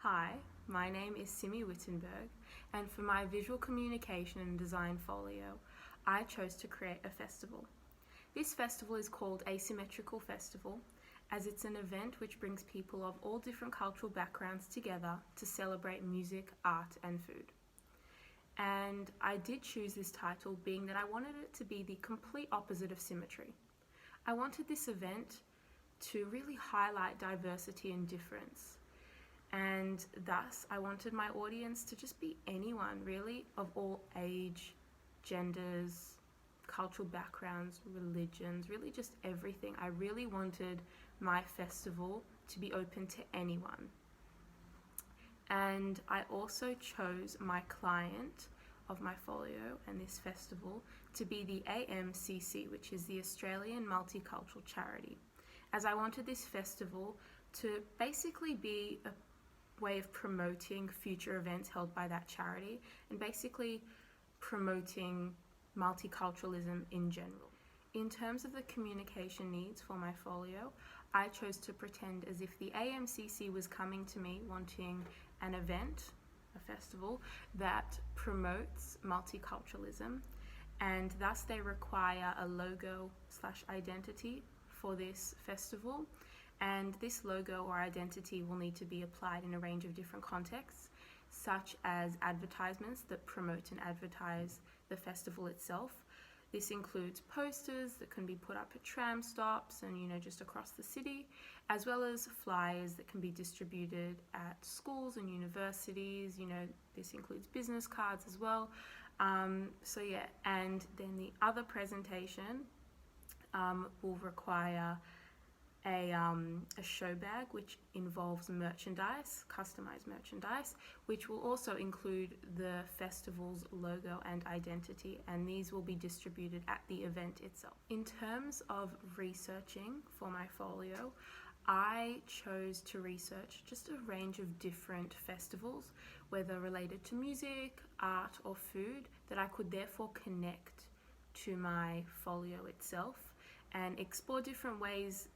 Hi, my name is Simi Wittenberg, and for my visual communication and design folio, I chose to create a festival. This festival is called Asymmetrical Festival, as it's an event which brings people of all different cultural backgrounds together to celebrate music, art, and food. And I did choose this title being that I wanted it to be the complete opposite of symmetry. I wanted this event to really highlight diversity and difference. And thus, I wanted my audience to just be anyone, really, of all age, genders, cultural backgrounds, religions, really just everything. I really wanted my festival to be open to anyone. And I also chose my client of my folio and this festival to be the AMCC, which is the Australian Multicultural Charity, as I wanted this festival to basically be a way of promoting future events held by that charity and basically promoting multiculturalism in general. In terms of the communication needs for my folio, I chose to pretend as if the AMCC was coming to me wanting an event, a festival, that promotes multiculturalism, and thus they require a logo/identity for this festival. And this logo or identity will need to be applied in a range of different contexts, such as advertisements that promote and advertise the festival itself. This includes posters that can be put up at tram stops and, just across the city, as well as flyers that can be distributed at schools and universities. This includes business cards as well. And then the other presentation will require a show bag, which involves merchandise, customized merchandise, which will also include the festival's logo and identity, and these will be distributed at the event itself. In terms of researching for my folio, I chose to research just a range of different festivals, whether related to music, art, or food, that I could therefore connect to my folio itself and explore different ways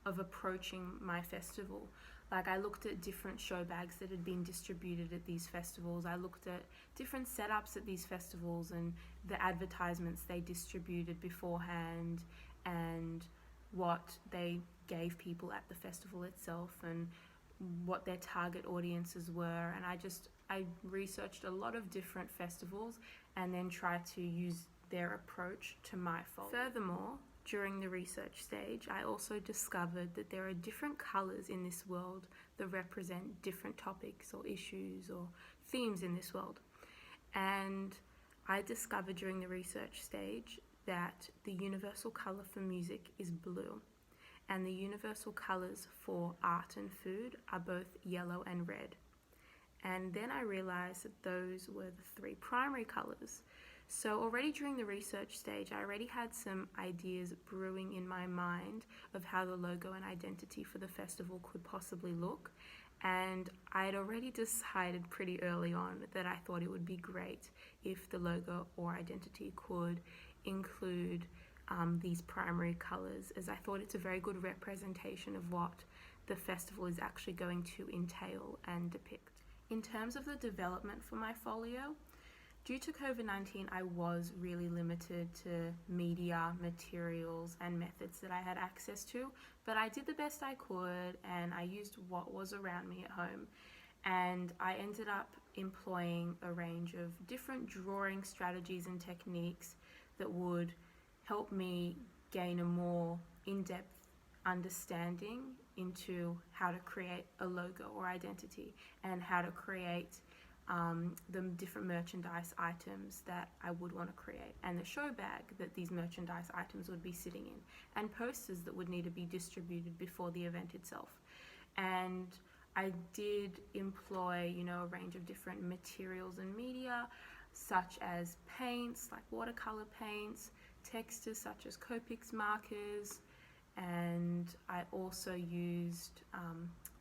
of approaching my festival. Like, I looked at different show bags that had been distributed at these festivals. I looked at different setups at these festivals and the advertisements they distributed beforehand and what they gave people at the festival itself and what their target audiences were. And I researched a lot of different festivals and then tried to use their approach to my folio. Furthermore, during the research stage, I also discovered that there are different colours in this world that represent different topics or issues or themes in this world. And I discovered during the research stage that the universal colour for music is blue, and the universal colours for art and food are both yellow and red. And then I realised that those were the three primary colours. So already during the research stage, I already had some ideas brewing in my mind of how the logo and identity for the festival could possibly look. And I had already decided pretty early on that I thought it would be great if the logo or identity could include these primary colours, as I thought it's a very good representation of what the festival is actually going to entail and depict. In terms of the development for my folio, due to COVID-19, I was really limited to media, materials, and methods that I had access to, but I did the best I could and I used what was around me at home. And I ended up employing a range of different drawing strategies and techniques that would help me gain a more in-depth understanding into how to create a logo or identity and how to create the different merchandise items that I would want to create, and the show bag that these merchandise items would be sitting in, and posters that would need to be distributed before the event itself. And I did employ, a range of different materials and media, such as paints, like watercolor paints, textures such as Copics markers, and I also used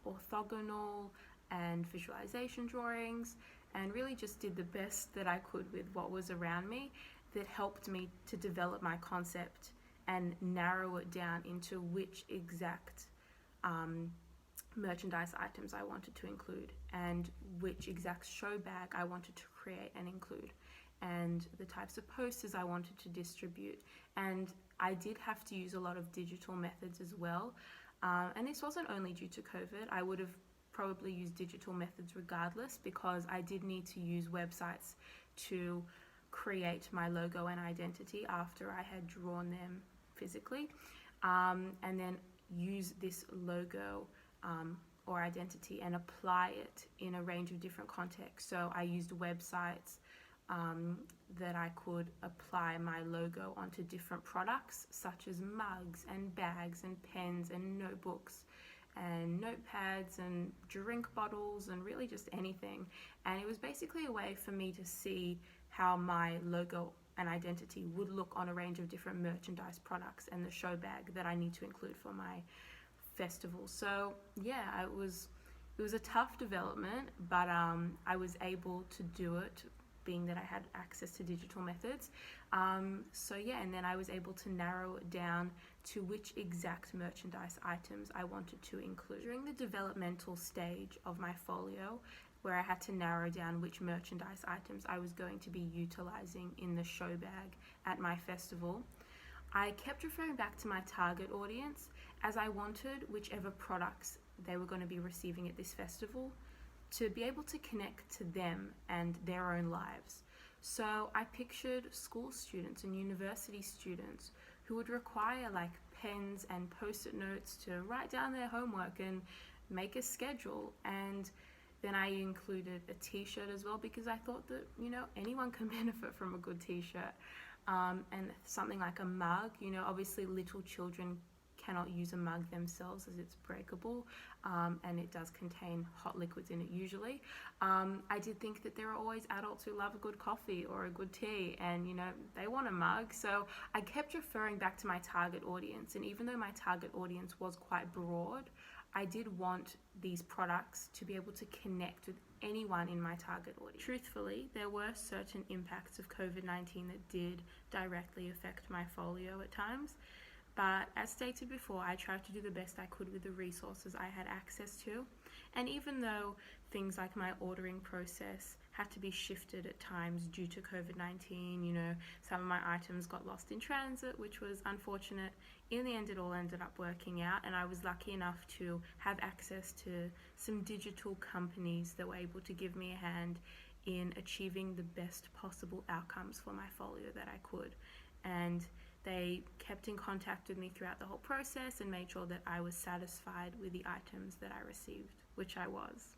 orthogonal and visualization drawings, and really just did the best that I could with what was around me that helped me to develop my concept and narrow it down into which exact merchandise items I wanted to include, and which exact show bag I wanted to create and include, and the types of posters I wanted to distribute. And I did have to use a lot of digital methods as well. And this wasn't only due to COVID. I would have probably used digital methods regardless, because I did need to use websites to create my logo and identity after I had drawn them physically, and then use this logo or identity and apply it in a range of different contexts. So I used websites that I could apply my logo onto different products, such as mugs and bags and pens and notebooks and notepads and drink bottles and really just anything. And it was basically a way for me to see how my logo and identity would look on a range of different merchandise products and the show bag that I need to include for my festival. So yeah, it was a tough development, but I was able to do it, being that I had access to digital methods. So yeah, and then I was able to narrow it down to which exact merchandise items I wanted to include. During the developmental stage of my folio, where I had to narrow down which merchandise items I was going to be utilizing in the show bag at my festival, I kept referring back to my target audience, as I wanted whichever products they were going to be receiving at this festival to be able to connect to them and their own lives. So I pictured school students and university students who would require like pens and post-it notes to write down their homework and make a schedule. And then I included a t-shirt as well, because I thought that, anyone can benefit from a good t-shirt. And something like a mug, obviously little children cannot use a mug themselves as it's breakable, and it does contain hot liquids in it usually. I did think that there are always adults who love a good coffee or a good tea, and they want a mug. So I kept referring back to my target audience, and even though my target audience was quite broad, I did want these products to be able to connect with anyone in my target audience. Truthfully, there were certain impacts of COVID-19 that did directly affect my folio at times. But as stated before, I tried to do the best I could with the resources I had access to. And even though things like my ordering process had to be shifted at times due to COVID-19, some of my items got lost in transit, which was unfortunate. In the end, it all ended up working out, and I was lucky enough to have access to some digital companies that were able to give me a hand in achieving the best possible outcomes for my folio that I could. And they kept in contact with me throughout the whole process and made sure that I was satisfied with the items that I received, which I was.